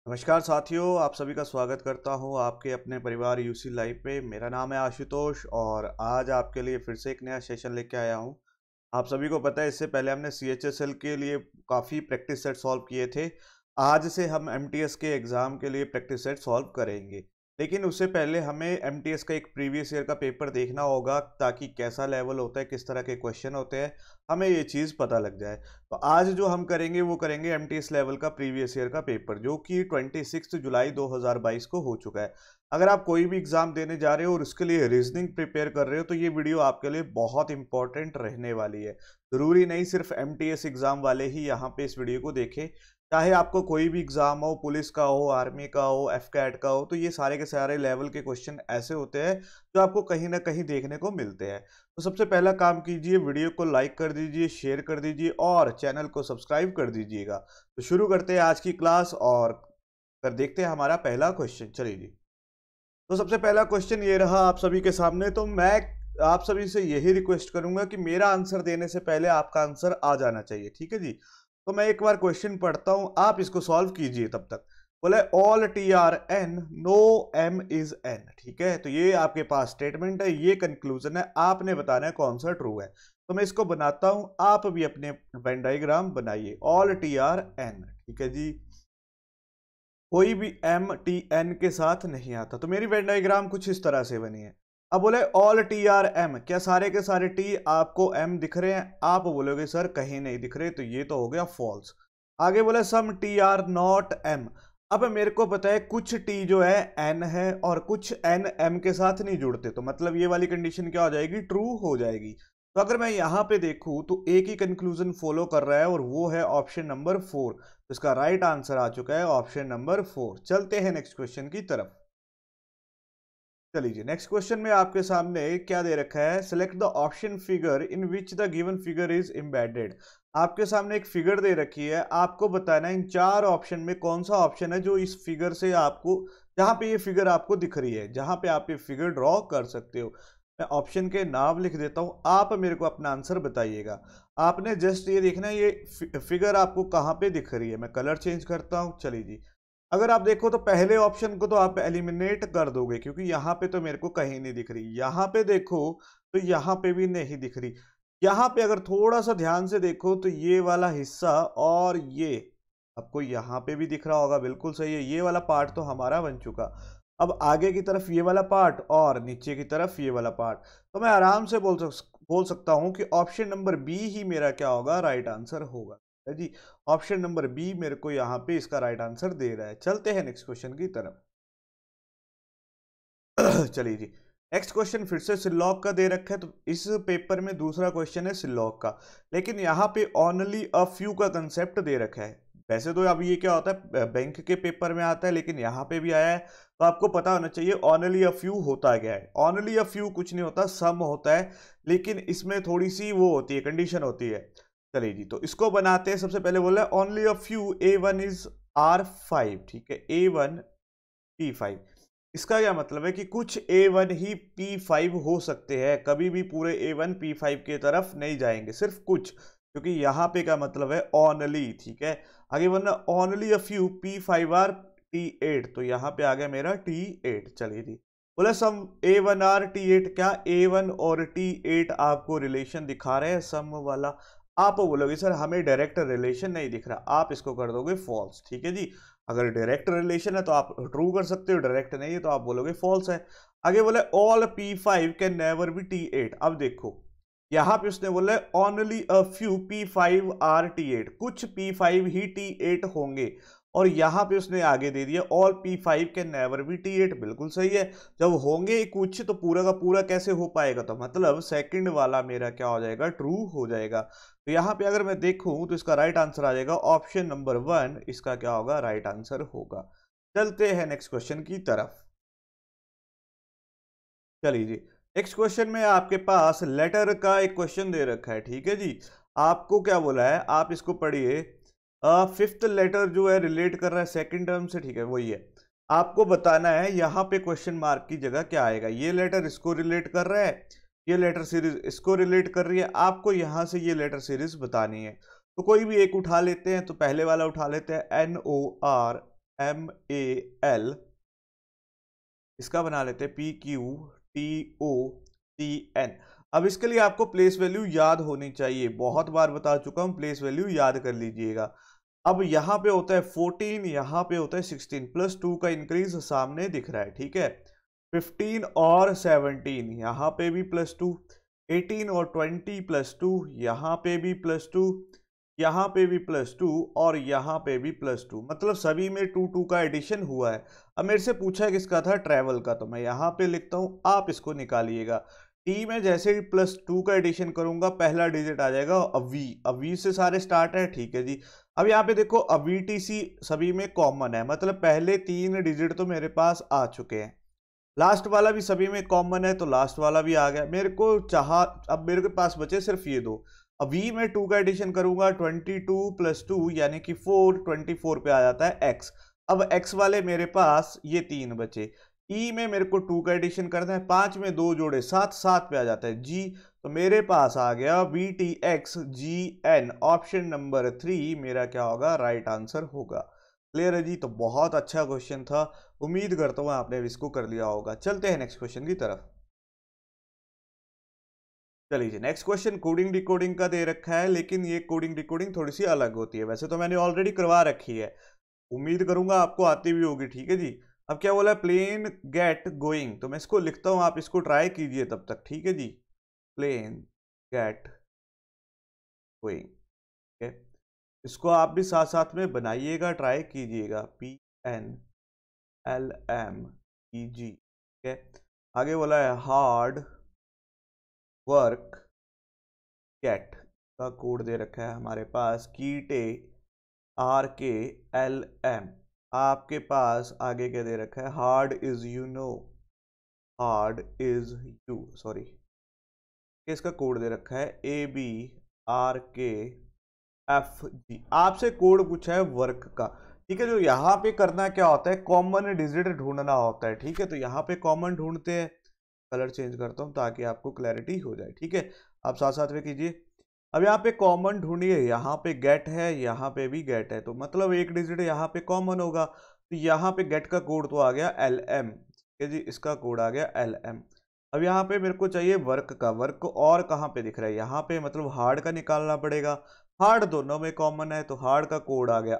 नमस्कार साथियों, आप सभी का स्वागत करता हूं आपके अपने परिवार यूसी लाइव पे। मेरा नाम है आशुतोष और आज आपके लिए फिर से एक नया सेशन लेके आया हूं। आप सभी को पता है, इससे पहले हमने सीएचएसएल के लिए काफ़ी प्रैक्टिस सेट सॉल्व किए थे। आज से हम एमटीएस के एग्ज़ाम के लिए प्रैक्टिस सेट सॉल्व करेंगे, लेकिन उससे पहले हमें एमटीएस का एक प्रीवियस ईयर का पेपर देखना होगा ताकि कैसा लेवल होता है, किस तरह के क्वेश्चन होते हैं, हमें ये चीज़ पता लग जाए। तो आज जो हम करेंगे वो करेंगे एमटीएस लेवल का प्रीवियस ईयर का पेपर, जो कि 26 जुलाई 2022 को हो चुका है। अगर आप कोई भी एग्जाम देने जा रहे हो और उसके लिए रीजनिंग प्रिपेयर कर रहे हो तो ये वीडियो आपके लिए बहुत इंपॉर्टेंट रहने वाली है। ज़रूरी नहीं सिर्फ एमटीएस एग्जाम वाले ही यहाँ पे इस वीडियो को देखें, चाहे आपको कोई भी एग्जाम हो, पुलिस का हो, आर्मी का हो, एफकैट का हो, तो ये सारे के सारे लेवल के क्वेश्चन ऐसे होते हैं जो आपको कहीं ना कहीं देखने को मिलते हैं। तो सबसे पहला काम कीजिए, वीडियो को लाइक कर दीजिए, शेयर कर दीजिए और चैनल को सब्सक्राइब कर दीजिएगा। तो शुरू करते हैं आज की क्लास और कर देखते हैं हमारा पहला क्वेश्चन। चलिए जी, तो सबसे पहला क्वेश्चन ये रहा आप सभी के सामने। तो मैं आप सभी से यही रिक्वेस्ट करूंगा कि मेरा आंसर देने से पहले आपका आंसर आ जाना चाहिए, ठीक है जी। तो मैं एक बार क्वेश्चन पढ़ता हूं, आप इसको सॉल्व कीजिए तब तक। बोले all T R N, no M is N, ठीक है। तो ये आपके पास स्टेटमेंट है, ये कंक्लूजन है, आपने बताना है कौन सा ट्रू है। तो मैं इसको बनाता हूं, आप भी अपने वेन डायग्राम बनाइए। ऑल टी आर एन, ठीक है जी, कोई भी एम टी एन के साथ नहीं आता। तो मेरी वेन डायग्राम कुछ इस तरह से बनी है। अब बोले ऑल टी आर एम, क्या सारे के सारे टी आपको एम दिख रहे हैं? आप बोलोगे सर कहीं नहीं दिख रहे, तो ये तो हो गया फॉल्स। आगे बोले some T R not M. अब मेरे को पता है कुछ टी जो है एन है और कुछ एन एम के साथ नहीं जुड़ते, तो मतलब ये वाली कंडीशन क्या हो जाएगी? ट्रू हो जाएगी। तो अगर मैं यहां पे देखूं तो एक ही कंक्लूजन फॉलो कर रहा है और वो है ऑप्शन नंबर 4। तो इसका राइट आंसर आ चुका है ऑप्शन नंबर 4। चलते हैं नेक्स्ट क्वेश्चन की तरफ। चलिए, नेक्स्ट क्वेश्चन में आपके सामने क्या दे रखा है? Select the option figure in which the given figure is embedded. आपके सामने एक फिगर दे रखी है, आपको बताना है इन चार ऑप्शन में कौन सा ऑप्शन है जो इस फिगर से आपको, जहां पे ये फिगर आपको दिख रही है, जहां पे आप ये फिगर ड्रॉ कर सकते हो। मैं ऑप्शन के नाम लिख देता हूं, आप मेरे को अपना आंसर बताइएगा। आपने जस्ट ये देखना है ये फिगर आपको कहां पे दिख रही है। मैं कलर चेंज करता हूं। चलिए जी, अगर आप देखो तो पहले ऑप्शन को तो आप एलिमिनेट कर दोगे क्योंकि यहाँ पे तो मेरे को कहीं नहीं दिख रही। यहाँ पे देखो तो यहाँ पे भी नहीं दिख रही। यहाँ पे अगर थोड़ा सा ध्यान से देखो तो ये वाला हिस्सा और ये आपको यहाँ पे भी दिख रहा होगा, बिल्कुल सही है। ये वाला पार्ट तो हमारा बन चुका। अब आगे की तरफ ये वाला पार्ट और नीचे की तरफ ये वाला पार्ट। तो मैं आराम से बोल सकता हूँ कि ऑप्शन नंबर बी ही मेरा क्या होगा? राइट आंसर होगा है जी। ऑप्शन नंबर बी मेरे को यहाँ पे इसका राइट आंसर दे रहा है। चलते हैं नेक्स्ट क्वेश्चन की तरफ। चलिए जी, नेक्स्ट क्वेश्चन फिर से सिल्लॉक का दे रखा है। तो इस पेपर में दूसरा क्वेश्चन है सिल्लॉक का, लेकिन यहाँ पे ओनली अ फ्यू का कंसेप्ट दे रखा है। वैसे तो अब ये क्या होता है, बैंक के पेपर में आता है, लेकिन यहाँ पे भी आया है। तो आपको पता होना चाहिए ओनली अ फ्यू होता क्या है। ओनली अ फ्यू कुछ नहीं होता, सम होता है, लेकिन इसमें थोड़ी सी वो होती है, कंडीशन होती है। चलिए जी, तो इसको बनाते हैं। सबसे पहले बोला only a few A one is R five, ठीक है, ए वन पी फाइव। इसका क्या मतलब है कि कुछ ए वन ही पी फाइव हो सकते हैं, कभी भी पूरे ए वन पी फाइव की तरफ नहीं जाएंगे, सिर्फ कुछ, क्योंकि यहाँ पे क्या मतलब है? ओनली, ठीक है। आगे वरना only a few P five are T eight, तो यहाँ पे आ गया मेरा टी एट। चलिए जी, बोला सम ए वन आर टी एट, क्या ए वन और टी एट आपको रिलेशन दिखा रहे हैं सम वाला? आप बोलोगे सर हमें डायरेक्ट रिलेशन नहीं दिख रहा, आप इसको कर दोगे फॉल्स, ठीक है जी। अगर डायरेक्ट रिलेशन है तो आप ट्रू कर सकते हो, डायरेक्ट नहीं है तो आप बोलोगे फॉल्स है। आगे बोले all P five can never be T eight. अब देखो यहां पे उसने बोला only a few P five are T eight, कुछ पी फाइव ही टी एट होंगे। और यहां पे उसने आगे दे दिया all P five can never be T eight, बिल्कुल सही है। जब होंगे कुछ तो पूरा का पूरा कैसे हो पाएगा? तो मतलब सेकंड वाला मेरा क्या हो जाएगा? ट्रू हो जाएगा। तो यहाँ पे अगर मैं देखूं तो इसका राइट आंसर आ जाएगा ऑप्शन नंबर 1, इसका क्या होगा? राइट आंसर होगा। चलते हैं नेक्स्ट क्वेश्चन की तरफ। चलिए जी, नेक्स्ट क्वेश्चन में आपके पास लेटर का एक क्वेश्चन दे रखा है, ठीक है जी। आपको क्या बोला है, आप इसको पढ़िए। फिफ्थ लेटर जो है रिलेट कर रहा है सेकंड टर्म से, ठीक है, वही है। आपको बताना है यहाँ पे क्वेश्चन मार्क की जगह क्या आएगा। ये लेटर इसको रिलेट कर रहा है, ये लेटर सीरीज इसको रिलेट कर रही है। आपको यहाँ से ये लेटर सीरीज बतानी है। तो कोई भी एक उठा लेते हैं, तो पहले वाला उठा लेते हैं, NOR। MAL, इसका बना लेते हैं PQTOCN। अब इसके लिए आपको प्लेस वैल्यू याद होनी चाहिए, बहुत बार बता चुका हूं, प्लेस वैल्यू याद कर लीजिएगा। अब यहाँ पे होता है 14, यहाँ पे होता है 16, +2 का इंक्रीज सामने दिख रहा है, ठीक है। 15 और 17, यहाँ पे भी +2, 18 और 20 +2, यहाँ पे भी +2, यहाँ पे भी +2 और यहाँ पे भी +2, मतलब सभी में 2 का एडिशन हुआ है। अब मेरे से पूछा है किसका था, ट्रैवल का, तो मैं यहाँ पे लिखता हूँ, आप इसको निकालिएगा। टी में जैसे ही +2 का एडिशन करूंगा पहला डिजिट आ जाएगा अब वी से सारे स्टार्ट है, ठीक है जी। अब यहाँ पे देखो VTC सभी में कॉमन है, मतलब पहले 3 डिजिट तो मेरे पास आ चुके हैं। लास्ट वाला भी सभी में कॉमन है, तो लास्ट वाला भी आ गया। मेरे को अब मेरे के पास बचे सिर्फ ये दो। अब वी में 2 का एडिशन करूंगा, 22 + 2 यानी कि 4, 24 पे आ जाता है x। अब x वाले मेरे पास ये 3 बचे। ई में मेरे को 2 का एडिशन करना है, 5 में 2 जोड़े 7, 7 पे आ जाता है g। तो मेरे पास आ गया VTXGN, ऑप्शन नंबर 3 मेरा क्या होगा, राइट आंसर होगा। क्लियर है जी। तो बहुत अच्छा क्वेश्चन था, उम्मीद करता हूँ आपने इसको कर लिया होगा। चलते हैं नेक्स्ट क्वेश्चन की तरफ। चलिए जी, नेक्स्ट क्वेश्चन कोडिंग डिकोडिंग का दे रखा है, लेकिन ये कोडिंग डिकोडिंग थोड़ी सी अलग होती है। वैसे तो मैंने ऑलरेडी करवा रखी है, उम्मीद करूंगा आपको आती भी होगी, ठीक है जी। अब क्या बोला, प्लेन गेट गोइंग, तो मैं इसको लिखता हूं, आप इसको ट्राई कीजिए तब तक, ठीक है जी। प्लेन गेट गोइंग, ठीक है, इसको आप भी साथ साथ में बनाइएगा, ट्राई कीजिएगा। PNLMEG, ठीक है। आगे बोला है हार्ड वर्क गेट का कोड दे रखा है हमारे पास, KTRKLM। आपके पास आगे क्या दे रखा है, हार्ड इज सॉरी, इसका कोड दे रखा है ABRKFG। आपसे कोड पूछा है वर्क का, ठीक है। जो यहाँ पे करना क्या होता है, कॉमन डिजिट ढूंढना होता है, ठीक है। तो यहाँ पे कॉमन ढूंढते हैं, कलर चेंज करता हूँ ताकि आपको क्लैरिटी हो जाए, ठीक है। आप साथ साथ में कीजिए। अब यहाँ पे कॉमन ढूंढिए, यहाँ पे गेट है, यहाँ पे भी गेट है, तो मतलब एक डिजिट यहाँ पे कॉमन होगा। तो यहाँ पे गेट का कोड तो आ गया LM, ठीक है जी, इसका कोड आ गया LM। अब यहाँ पे मेरे को चाहिए वर्क का, वर्क और कहाँ पे दिख रहा है, यहाँ पे, मतलब हार्ड का निकालना पड़ेगा। हार्ड दोनों में कॉमन है, तो हार्ड का कोड आ गया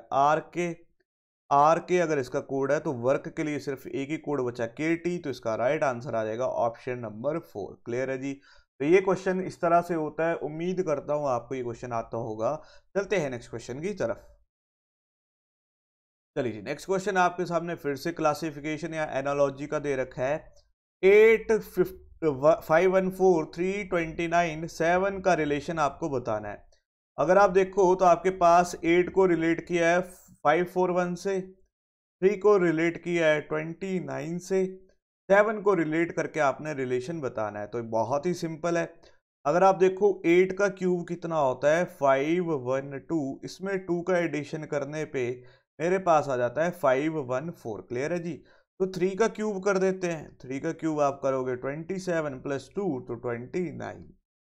RK अगर इसका कोड है, तो वर्क के लिए सिर्फ एक ही कोड बचा KT, तो इसका राइट आंसर आ जाएगा ऑप्शन नंबर 4। क्लियर है जी। तो ये क्वेश्चन इस तरह से होता है, उम्मीद करता हूं आपको ये क्वेश्चन आता होगा। चलते हैं नेक्स्ट क्वेश्चन की तरफ। चलिए जी, नेक्स्ट क्वेश्चन आपके सामने फिर से क्लासिफिकेशन या एनालॉजी का दे रखा है। 8 514 329 7 का रिलेशन आपको बताना है। अगर आप देखो तो आपके पास 8 को रिलेट किया है 541 से, 3 को रिलेट किया है 29 से, 7 को रिलेट करके आपने रिलेशन बताना है। तो बहुत ही सिंपल है। अगर आप देखो 8 का क्यूब कितना होता है, 512, इसमें 2 का एडिशन करने पे मेरे पास आ जाता है 514। क्लियर है जी। तो 3 का क्यूब कर देते हैं, 3 का क्यूब आप करोगे 27 + 2 तो 29।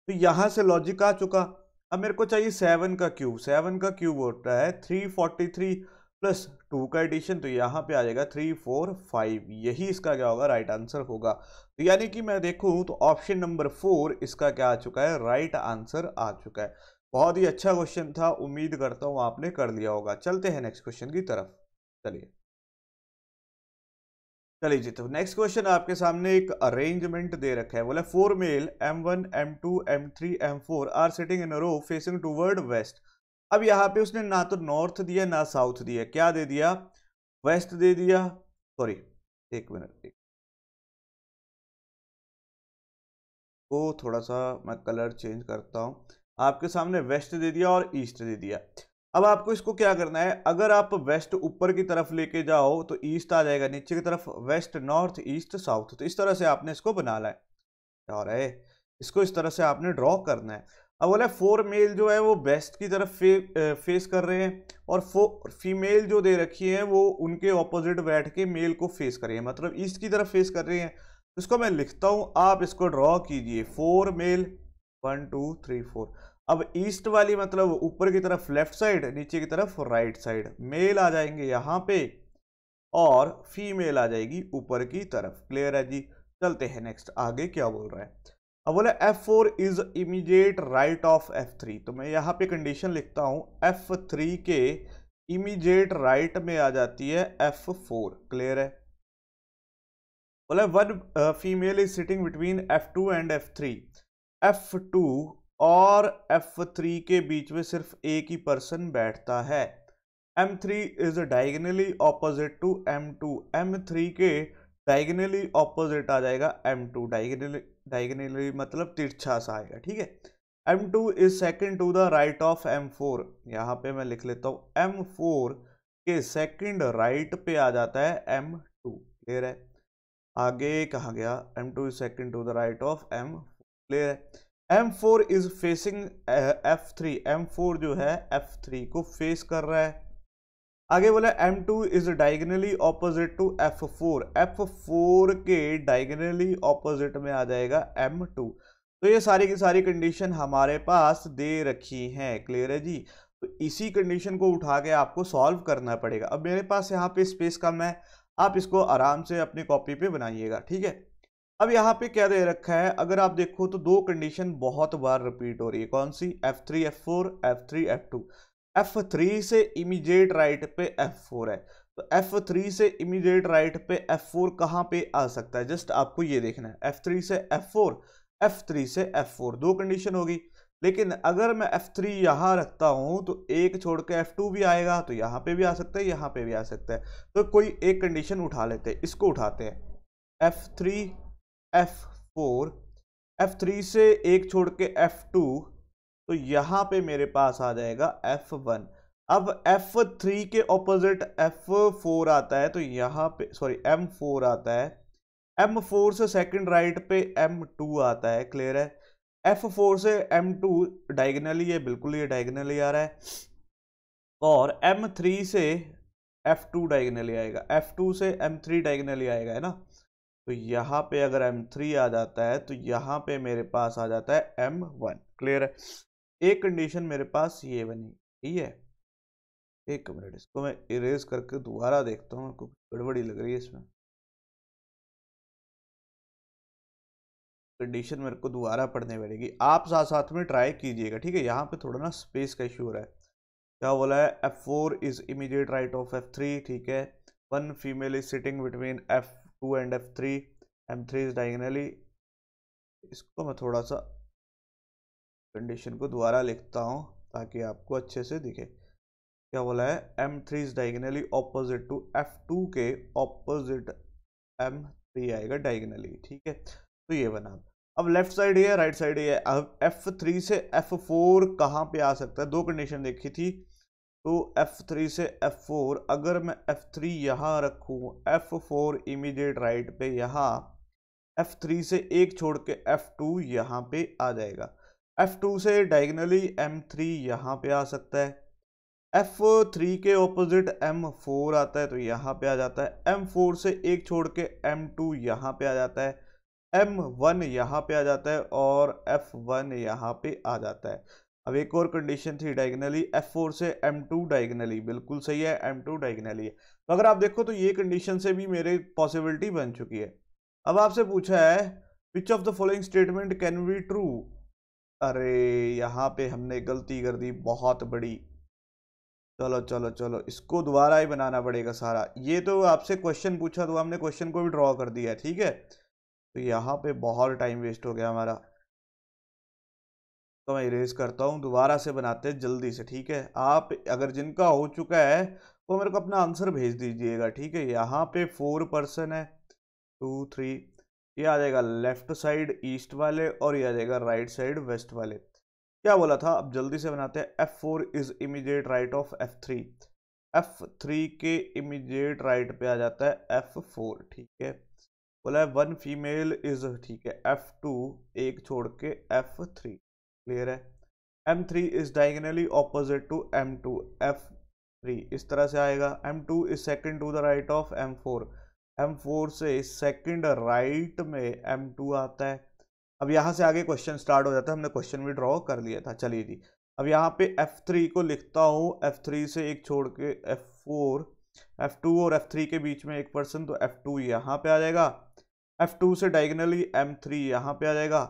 तो यहां से लॉजिक आ चुका। अब मेरे को चाहिए 7 का क्यूब, 7 का क्यूब होता है 343 + 2 का एडिशन, तो यहाँ पे आ जाएगा 345। यही इसका क्या होगा, राइट आंसर होगा। तो यानी कि मैं देखूं तो ऑप्शन नंबर 4 इसका क्या आ चुका है, राइट आंसर आ चुका है। बहुत ही अच्छा क्वेश्चन था, उम्मीद करता हूं आपने कर लिया होगा। चलते हैं नेक्स्ट क्वेश्चन की तरफ। चलिए चलिए जी, तो नेक्स्ट क्वेश्चन आपके सामने एक अरेंजमेंट दे रखा है। बोला 4 male M1 M2 M3 M4 are sitting in a row facing toward west. अब यहाँ पे उसने ना तो नॉर्थ दिया ना साउथ दिया, क्या दे दिया, वेस्ट दे दिया। सॉरी, एक मिनट, को थोड़ा सा मैं कलर चेंज करता हूँ। आपके सामने वेस्ट दे दिया और ईस्ट दे दिया। अब आपको इसको क्या करना है, अगर आप वेस्ट ऊपर की तरफ लेके जाओ तो ईस्ट आ जाएगा, नीचे की तरफ वेस्ट, नॉर्थ, ईस्ट, साउथ। तो इस तरह से आपने इसको बना ला है, और है इसको इस तरह से आपने ड्रॉ करना है। अब बोला 4 मेल जो है वो वेस्ट की तरफ फेस कर रहे हैं, और 4 फीमेल जो दे रखी है वो उनके ऑपोजिट बैठ के मेल को फेस कर रही है, मतलब ईस्ट की तरफ फेस कर रही है। इसको मैं लिखता हूं, आप इसको ड्रॉ कीजिए। 4 मेल, 1 2 3 4। अब ईस्ट वाली मतलब ऊपर की तरफ लेफ्ट साइड, नीचे की तरफ राइट साइड, मेल आ जाएंगे यहाँ पे, और फीमेल आ जाएगी ऊपर की तरफ। क्लियर है जी। चलते हैं नेक्स्ट, आगे क्या बोल रहा है। अब बोला F4 is immediate right of F3। तो मैं यहाँ पे कंडीशन लिखता हूँ F3 के इमीडिएट राइट में आ जाती है F4। क्लियर है। बोला one female is sitting between F2 and F3। F2 और F3 के बीच में सिर्फ एक ही पर्सन बैठता है। M3 is diagonally opposite to M2। M3 के डायगनली ऑपोजिट आ जाएगा M2। डायगनली मतलब तिरछा सा आएगा। ठीक है। M2 is second to the right of M4। यहाँ पे मैं लिख लेता हूँ M4 के सेकंड राइट पे आ जाता है M2। क्लियर है। आगे कहा गया M2 is second to the right of M4। Clear है। M4 is facing F3। M4 जो है F3 को फेस कर रहा है। आगे बोला M2 is diagonally opposite to F4। F4 के डायगनली ऑपोजिट में आ जाएगा M2। तो ये सारी की सारी कंडीशन हमारे पास दे रखी हैं। क्लियर है जी। तो इसी कंडीशन को उठा के आपको सॉल्व करना पड़ेगा। अब मेरे पास यहाँ पे स्पेस कम है, आप इसको आराम से अपनी कॉपी पे बनाइएगा। ठीक है। अब यहाँ पे क्या दे रखा है, अगर आप देखो तो दो कंडीशन बहुत बार रिपीट हो रही है। कौन सी? F3 F4, F3 F2। F3 से इमीडिएट राइट पे F4 है, तो F3 से इमीडिएट राइट पे F4 कहाँ पे आ सकता है, जस्ट आपको ये देखना है। F3 से F4, F3 से F4, दो कंडीशन होगी। लेकिन अगर मैं F3 यहाँ रखता हूँ तो एक छोड़ के F2 भी आएगा, तो यहाँ पे भी आ सकता है, यहाँ पे भी आ सकता है। तो कोई एक कंडीशन उठा लेते हैं, इसको उठाते हैं। F3 F4, F3 से एक छोड़ के F2, तो यहां पे मेरे पास आ जाएगा F1। अब F3 के ऑपोजिट F4 आता है, तो यहां पे सॉरी M4 आता है। M4 से सेकंड राइट पे M2 आता है। क्लियर है। F4 से M2 डायगनली है, बिल्कुल ये डायगनली आ रहा है। और M3 से F2 डायगनली आएगा, F2 से M3 डायगनली आएगा, है ना। तो यहाँ पे अगर M3 आ जाता है तो यहाँ पे मेरे पास आ जाता है M1। क्लियर है। एक कंडीशन मेरे पास ये बनी। ठीक है। एक मिनट, इसको मैं इरेज करके दोबारा देखता हूँ, कुछ गड़बड़ी लग रही है इसमें। कंडीशन मेरे को दोबारा पढ़ने पड़ेगी, आप साथ साथ में ट्राई कीजिएगा। ठीक है। यहाँ पे थोड़ा ना स्पेस का इशू हो रहा है। क्या बोला है? F4 is immediate right of F3। ठीक है। One female is sitting between F2 and F3। M3 is diagonally. इसको मैं थोड़ा सा कंडीशन को दोबारा लिखता हूँ ताकि आपको अच्छे से दिखे। क्या बोला है? M3 is diagonally opposite to F2 के ऑपोजिट M3 आएगा डायगनली। ठीक है। तो ये बना। अब लेफ्ट साइड ये है, राइट साइड ये है। अब F3 से F4 कहाँ पे आ सकता है? दो कंडीशन देखी थी। तो F3 से F4, अगर मैं F3 यहाँ रखूँ, F4 इमीडिएट राइट पे यहाँ, F3 से एक छोड़ के F2 यहाँ पे आ जाएगा। F2 से डायगनली M3 यहाँ पे आ सकता है। F3 के ऑपोजिट M4 आता है, तो यहाँ पे आ जाता है। M4 से एक छोड़ के M2 यहाँ पे आ जाता है। M1 यहाँ पे आ जाता है और F1 यहाँ पे आ जाता है। अब एक और कंडीशन थी डायगनली, F4 से M2 डायगनली, बिल्कुल सही है, M2 डायगनली है। तो अगर आप देखो तो ये कंडीशन से भी मेरे पॉसिबिलिटी बन चुकी है। अब आपसे पूछा है which of the following statement can be true. अरे यहाँ पे हमने गलती कर दी बहुत बड़ी। चलो चलो चलो, इसको दोबारा ही बनाना पड़ेगा सारा। ये तो आपसे क्वेश्चन पूछा तो हमने क्वेश्चन को भी ड्रॉ कर दिया। ठीक है। तो यहाँ पे बहुत टाइम वेस्ट हो गया हमारा, तो मैं इरेज करता हूँ, दोबारा से बनाते हैं जल्दी से। ठीक है। आप अगर जिनका हो चुका है वो मेरे को अपना आंसर भेज दीजिएगा। ठीक है। यहाँ पे 4 पर्सन है, 2 3, ये आ जाएगा लेफ्ट साइड ईस्ट वाले और ये आ जाएगा राइट साइड वेस्ट वाले। क्या बोला था? अब जल्दी से बनाते हैं। F4 is immediate right of F3। F3 के इमीडिएट राइट पे आ जाता है F4। ठीक है। बोला है वन फीमेल इज, ठीक है, F2 एक छोड़ के F3। क्लियर है। M3 is diagonally opposite to M2। F3 इस तरह से आएगा। M2 is second to the right of M4। M4 से सेकंड राइट में M2 आता है। अब यहाँ से आगे क्वेश्चन स्टार्ट हो जाता है, हमने क्वेश्चन भी ड्रॉ कर लिया था। चलिए जी। अब यहाँ पे F3 को लिखता हूँ, F3 से एक छोड़ के F4, F2 और F3 के बीच में एक पर्सन, तो F2 यहाँ पे आ जाएगा। F2 से डायगनली M3 यहाँ पे आ जाएगा।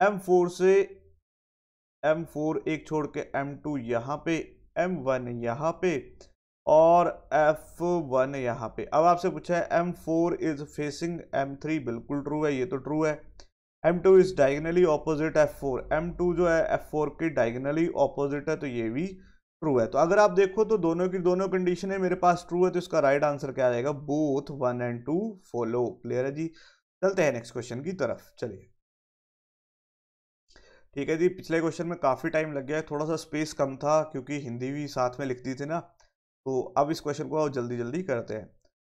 M4 से M4 एक छोड़ के M2 यहाँ पे, M1 यहाँ पे और F1 यहाँ पे। अब आपसे पूछा है M4 इज फेसिंग M3, बिल्कुल ट्रू है, ये तो ट्रू है। M2 is diagonally opposite F4, M2 जो है F4 के डायगनली ऑपोजिट है, तो ये भी ट्रू है। तो अगर आप देखो तो दोनों की दोनों कंडीशन है मेरे पास ट्रू है, तो इसका राइट आंसर क्या आ जाएगा, बोथ 1 and 2 फॉलो। क्लियर है जी। चलते हैं नेक्स्ट क्वेश्चन की तरफ। चलिए ठीक है जी, पिछले क्वेश्चन में काफ़ी टाइम लग गया है, थोड़ा सा स्पेस कम था क्योंकि हिंदी भी साथ में लिखती थी ना, तो अब इस क्वेश्चन को जल्दी जल्दी करते हैं।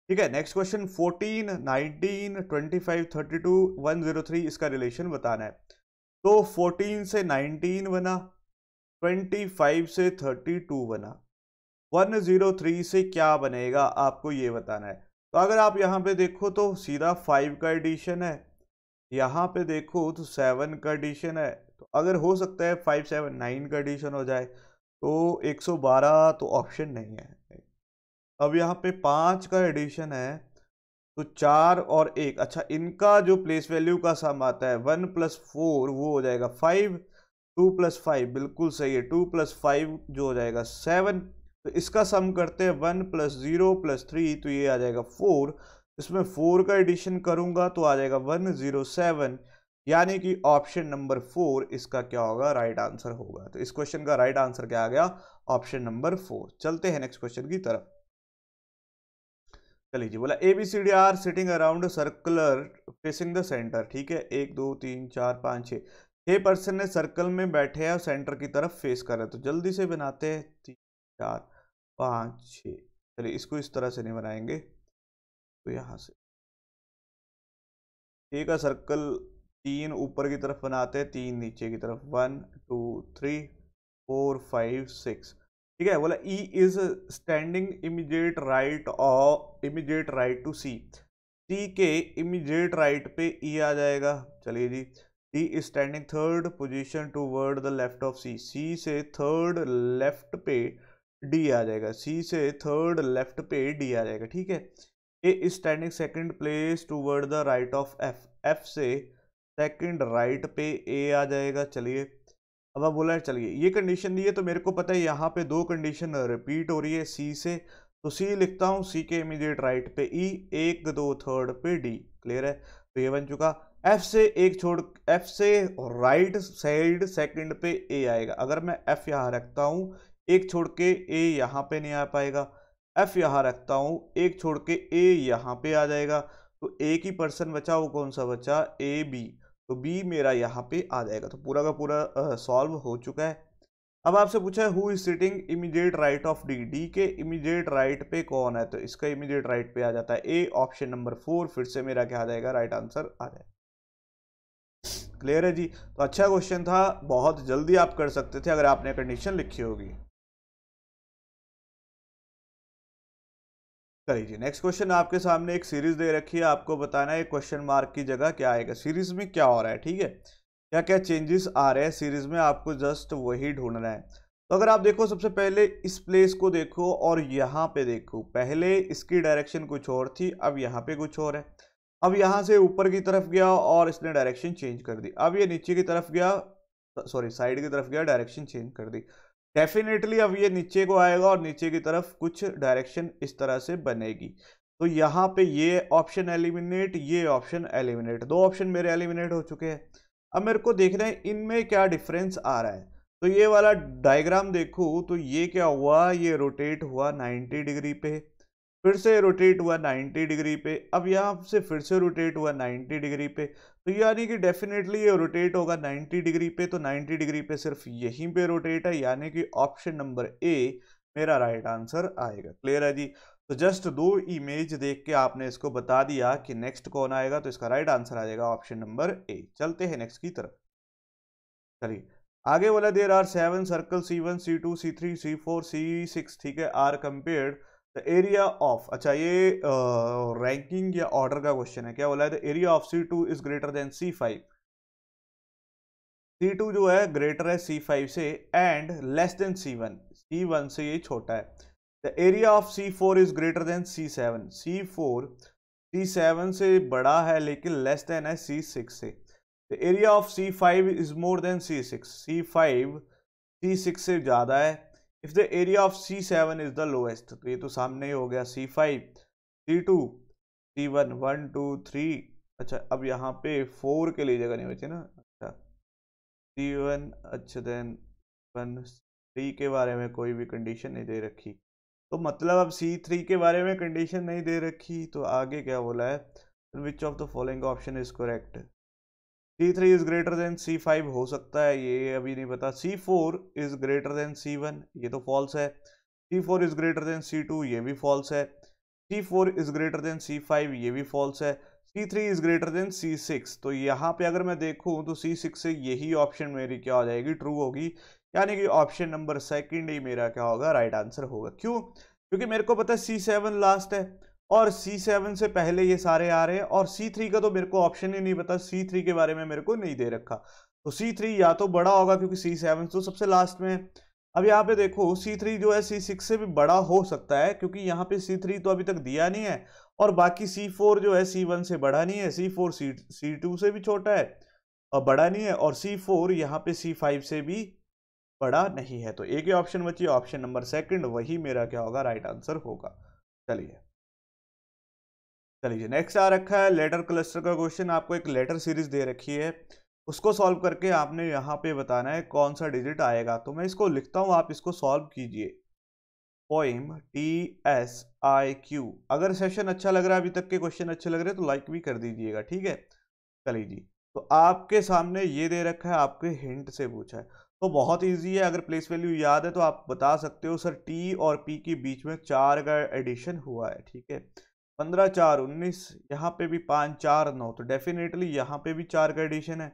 ठीक है, नेक्स्ट क्वेश्चन 14, 19, 25, 32, 103 इसका रिलेशन बताना है। तो 14 से 19 बना, 25 से 32 बना, 103 से क्या बनेगा आपको ये बताना है। तो अगर आप यहाँ पे देखो तो सीधा 5 का एडिशन है, यहाँ पे देखो तो 7 का एडिशन है, तो अगर हो सकता है 5 7 9 का एडिशन हो जाए, तो 112 तो ऑप्शन नहीं है। अब यहाँ पे 5 का एडिशन है, तो 4 और 1, अच्छा इनका जो प्लेस वैल्यू का सम आता है 1 + 4 वो हो जाएगा 5, 2 + 5 बिल्कुल सही है, 2 + 5 जो हो जाएगा 7, तो इसका सम करते हैं 1 + 0 + 3, तो ये आ जाएगा 4। इसमें 4 का एडिशन करूंगा तो आ जाएगा 107, यानी कि ऑप्शन नंबर 4 इसका क्या होगा, राइट आंसर होगा। तो इस क्वेश्चन का राइट आंसर क्या आ गया, ऑप्शन नंबर 4। चलते हैं नेक्स्ट क्वेश्चन की तरफ। चलिए जी, बोला ABCDR sitting around circular facing the centre. ठीक है, 1 2 3 4 5 6 6 पर्सन ने सर्कल में बैठे हैं और सेंटर की तरफ फेस कर रहे हैं, तो जल्दी से बनाते हैं 3 4 5 6। चलिए इसको इस तरह से नहीं बनाएंगे, तो यहाँ से ए का सर्कल 3 ऊपर की तरफ बनाते हैं, 3 नीचे की तरफ, 1 2 3 4 5 6। ठीक है, बोला E is standing immediate right और immediate right to C, C के इमीडिएट राइट पे ई आ जाएगा। चलिए जी, D is standing third position toward the left of C, C से थर्ड लेफ्ट पे डी आ जाएगा, सी से थर्ड लेफ्ट पे डी आ जाएगा। ठीक है, A is standing second place toward the right of F, F से सेकंड राइट पे ए आ जाएगा। चलिए अब आप बोला है, चलिए ये कंडीशन दी है तो मेरे को पता है यहाँ पे दो कंडीशन रिपीट हो रही है सी से, तो सी लिखता हूँ, सी के इमीडिएट राइट पे ई, 1 2 थर्ड पे डी। क्लियर है, तो ये बन चुका। एफ से एक छोड़, एफ से राइट साइड सेकंड पे ए आएगा, अगर मैं एफ यहाँ रखता हूँ एक छोड़ के ए यहाँ पे नहीं आ पाएगा, एफ यहाँ रखता हूँ एक छोड़ के ए यहाँ पे आ जाएगा, तो एक ही पर्सन बचा, वो कौन सा बचा, ए बी, तो बी मेरा यहाँ पे आ जाएगा। तो पूरा का पूरा सॉल्व हो चुका है। अब आपसे पूछा है who is sitting immediate right of D, D के इमीडिएट राइट पे कौन है, तो इसका इमीडिएट राइट पे आ जाता है ए, ऑप्शन नंबर 4, फिर से मेरा क्या आ जाएगा, राइट आंसर आ जाएगा। क्लियर है जी, तो अच्छा क्वेश्चन था, बहुत जल्दी आप कर सकते थे अगर आपने कंडीशन लिखी होगी। चलिए जी, नेक्स्ट क्वेश्चन आपके सामने एक सीरीज दे रखी है, आपको बताना है क्वेश्चन मार्क की जगह क्या आएगा, सीरीज में क्या हो रहा है। ठीक है, क्या क्या चेंजेस आ रहे हैं सीरीज में, आपको जस्ट वही ढूंढना है। तो अगर आप देखो सबसे पहले इस प्लेस को देखो और यहाँ पे देखो, पहले इसकी डायरेक्शन कुछ और थी, अब यहाँ पे कुछ और है। अब यहाँ से ऊपर की तरफ गया और इसने डायरेक्शन चेंज कर दी, अब ये नीचे की तरफ गया, सॉरी साइड की तरफ गया, डायरेक्शन चेंज कर दी। डेफिनेटली अब ये नीचे को आएगा और नीचे की तरफ कुछ डायरेक्शन इस तरह से बनेगी, तो यहाँ पे ये ऑप्शन एलिमिनेट, ये ऑप्शन एलिमिनेट, दो ऑप्शन मेरे एलिमिनेट हो चुके हैं। अब मेरे को देखना है इनमें क्या डिफरेंस आ रहा है। तो ये वाला डायग्राम देखो, तो ये क्या हुआ, ये रोटेट हुआ 90 डिग्री पे, फिर से रोटेट हुआ 90 डिग्री पे, अब यहाँ से फिर से रोटेट हुआ 90 डिग्री पे, तो यानी कि डेफिनेटली ये रोटेट होगा 90 डिग्री पे, तो 90 डिग्री पे सिर्फ यहीं पे रोटेट है, यानी कि ऑप्शन नंबर ए मेरा राइट आंसर आएगा। क्लियर है जी, तो जस्ट दो इमेज देख के आपने इसको बता दिया कि नेक्स्ट कौन आएगा, तो इसका राइट आंसर आ जाएगा ऑप्शन नंबर ए। चलते हैं नेक्स्ट की तरफ। चलिए आगे बोला there are 7 circle C1 C2 C3 C4 C6, ठीक है, are compared the area of, अच्छा ये रैंकिंग या ऑर्डर का क्वेश्चन है, क्या बोला है, the area of C2 is greater than C5, C2 जो है ग्रेटर है C5 से and less than C1, C1 से ये छोटा है। The area of C4 is greater than C7। C4 C7 से बड़ा है लेकिन लेस देन है C6 से। The area of C5 is more than C6। C5 C6 से ज्यादा है। If the area of C7 is the lowest, तो ये तो सामने ही हो गया, C5 C2 C1 1 2 3। अच्छा अब यहाँ पे 4 के लिए जगह नहीं बची ना। अच्छा C1, अच्छा देन 1 3 के बारे में कोई भी कंडीशन नहीं दे रखी, तो मतलब अब C3 के बारे में कंडीशन नहीं दे रखी, तो आगे क्या बोला है, which of the following option is correct. C3 is greater than C5 हो सकता है, ये अभी नहीं पता। C4 is greater than C1, ये तो फॉल्स है। C4 is greater than C2, ये भी फॉल्स है। C4 is greater than C5, ये भी फॉल्स है। C3 is greater than C6, तो यहाँ पे अगर मैं देखूँ तो C6 से यही ऑप्शन मेरी क्या हो जाएगी, ट्रू होगी, यानी कि ऑप्शन नंबर सेकंड ही मेरा क्या होगा, राइट आंसर होगा। क्यों? क्योंकि मेरे को पता है C7 लास्ट है और C7 से पहले ये सारे आ रहे हैं, और C3 का तो मेरे को ऑप्शन ही नहीं पता, C3 के बारे में मेरे को नहीं दे रखा, तो C3 या तो बड़ा होगा क्योंकि C7 तो सबसे लास्ट में है। अब यहाँ पे देखो C3 जो है C6 से भी बड़ा हो सकता है, क्योंकि यहाँ पे C3 तो अभी तक दिया नहीं है, और बाकी C4 जो है C1 से बड़ा नहीं है, C4 C2 से भी छोटा है और बड़ा नहीं है, और C4 यहाँ पे C5 से भी बड़ा नहीं है। तो एक ही ऑप्शन बची, ऑप्शन नंबर सेकंड, वही मेरा क्या होगा, राइट आंसर होगा। चलिए चलिए नेक्स्ट आ रखा है लेटर क्लस्टर का क्वेश्चन। आपको एक लेटर सीरीज दे रखी है, उसको सॉल्व करके आपने यहाँ पे बताना है कौन सा डिजिट आएगा। तो मैं इसको लिखता हूँ, आप इसको सॉल्व कीजिए। Poem TSIQ। अगर सेशन अच्छा लग रहा है, अभी तक के क्वेश्चन अच्छे लग रहे हैं तो लाइक भी कर दीजिएगा, ठीक है। चलिए जी, तो आपके सामने ये दे रखा है, आपके हिंट से पूछा है, तो बहुत इजी है। अगर प्लेस वैल्यू याद है तो आप बता सकते हो सर T और P के बीच में 4 का एडिशन हुआ है, ठीक है। 15 4 19, यहाँ पे भी 5 4 9, तो डेफिनेटली यहाँ पे भी 4 का एडिशन है।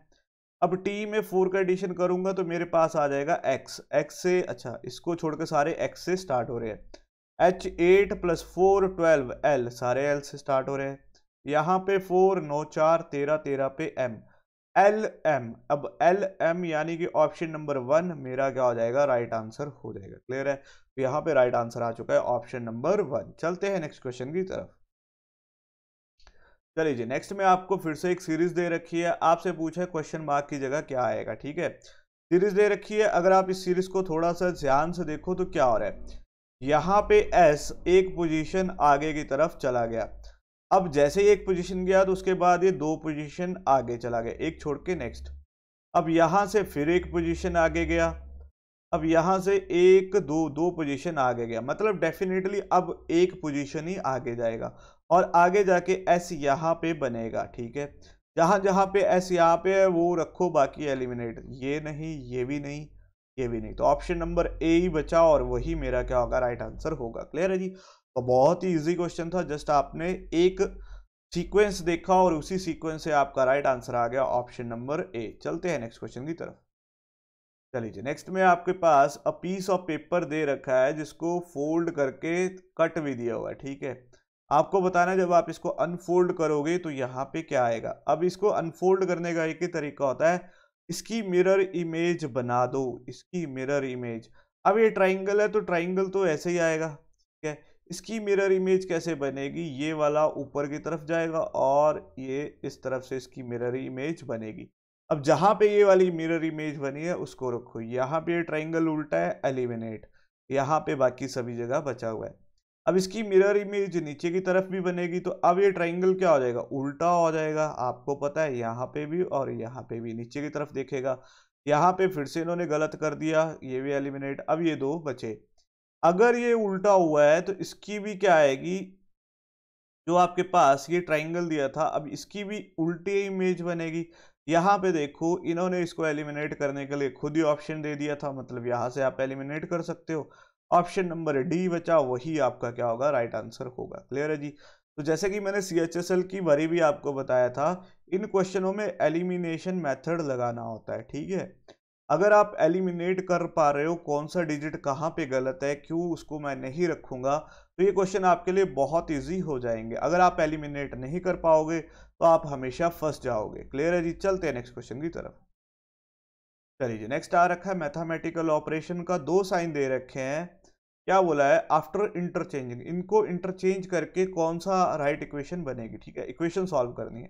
अब T में 4 का एडिशन करूंगा तो मेरे पास आ जाएगा X से, अच्छा इसको छोड़कर सारे X से स्टार्ट हो रहे हैं। H 8 + 4 12, L सारे L से स्टार्ट हो रहे हैं। यहाँ पे 4 9 4 13 13 पे M LM। अब LM यानी कि ऑप्शन नंबर 1 मेरा क्या हो जाएगा, राइट आंसर हो जाएगा। क्लियर है? तो यहाँ पे राइट आंसर आ चुका है ऑप्शन नंबर 1। चलते हैं नेक्स्ट क्वेश्चन की तरफ। चलिए जी, नेक्स्ट में आपको फिर से एक सीरीज दे रखी है, आपसे पूछा है क्वेश्चन मार्क की जगह क्या आएगा, ठीक है। सीरीज दे रखी है, अगर आप इस सीरीज को थोड़ा सा ध्यान से देखो तो क्या हो रहा है, यहाँ पे S एक पोजीशन आगे की तरफ चला गया। अब जैसे ही एक पोजीशन गया तो उसके बाद ये 2 पोजीशन आगे चला गया, एक छोड़ के नेक्स्ट। अब यहां से फिर एक पोजीशन आगे गया, अब यहां से एक दो पोजीशन आगे गया, मतलब डेफिनेटली अब एक पोजीशन ही आगे जाएगा और आगे जाके एस यहाँ पे बनेगा, ठीक है। जहां जहां पे एस यहाँ पे है वो रखो, बाकी एलिमिनेट, ये नहीं ये भी नहीं ये भी नहीं, तो ऑप्शन नंबर ए ही बचा और वही मेरा क्या होगा, राइट आंसर होगा। क्लियर है जी? तो बहुत ही इजी क्वेश्चन था, जस्ट आपने एक सीक्वेंस देखा और उसी सीक्वेंस से आपका राइट आंसर आ गया ऑप्शन नंबर ए। चलते हैं नेक्स्ट क्वेश्चन की तरफ। चलिए नेक्स्ट में आपके पास अ पीस ऑफ पेपर दे रखा है जिसको फोल्ड करके कट भी दिया हुआ है, ठीक है। आपको बताना है जब आप इसको अनफोल्ड करोगे तो यहाँ पे क्या आएगा। अब इसको अनफोल्ड करने का एक ही तरीका होता है, इसकी मिरर इमेज बना दो, इसकी मिरर इमेज। अब ये ट्राइंगल है तो ट्राइंगल तो ऐसे ही आएगा, ठीक है। इसकी मिरर इमेज कैसे बनेगी, ये वाला ऊपर की तरफ जाएगा और ये इस तरफ से इसकी मिरर इमेज बनेगी। अब जहां पे ये वाली मिरर इमेज बनी है उसको रखो, यहाँ पे ट्राइंगल उल्टा है, एलिमिनेट, यहाँ पे बाकी सभी जगह बचा हुआ है। अब इसकी मिरर इमेज नीचे की तरफ भी बनेगी, तो अब ये ट्राइंगल क्या हो जाएगा, उल्टा हो जाएगा। आपको पता है यहाँ पे भी और यहाँ पे भी नीचे की तरफ देखेगा। यहाँ पे फिर से इन्होंने गलत कर दिया, ये भी एलिमिनेट। अब ये 2 बचे। अगर ये उल्टा हुआ है तो इसकी भी क्या आएगी, जो आपके पास ये ट्राइंगल दिया था अब इसकी भी उल्टी इमेज बनेगी। यहाँ पे देखो इन्होंने इसको एलिमिनेट करने के लिए खुद ही ऑप्शन दे दिया था, मतलब यहाँ से आप एलिमिनेट कर सकते हो। ऑप्शन नंबर डी बचा, वही आपका क्या होगा, राइट आंसर होगा। क्लियर है जी? तो जैसे कि मैंने CHSL की बारी भी आपको बताया था, इन क्वेश्चनों में एलिमिनेशन मेथड लगाना होता है, ठीक है। अगर आप एलिमिनेट कर पा रहे हो कौन सा डिजिट कहाँ पे गलत है, क्यों उसको मैं नहीं रखूंगा, तो ये क्वेश्चन आपके लिए बहुत इजी हो जाएंगे। अगर आप एलिमिनेट नहीं कर पाओगे तो आप हमेशा फंस जाओगे। क्लियर है जी? चलते हैं नेक्स्ट क्वेश्चन की तरफ। चलिए जी, नेक्स्ट आ रखा है मैथमेटिकल ऑपरेशन का, 2 साइन दे रखे हैं क्या बोला है, आफ्टर इंटरचेंजिंग, इनको इंटरचेंज करके कौन सा राइट इक्वेशन बनेगी। ठीक है, इक्वेशन सॉल्व करनी है।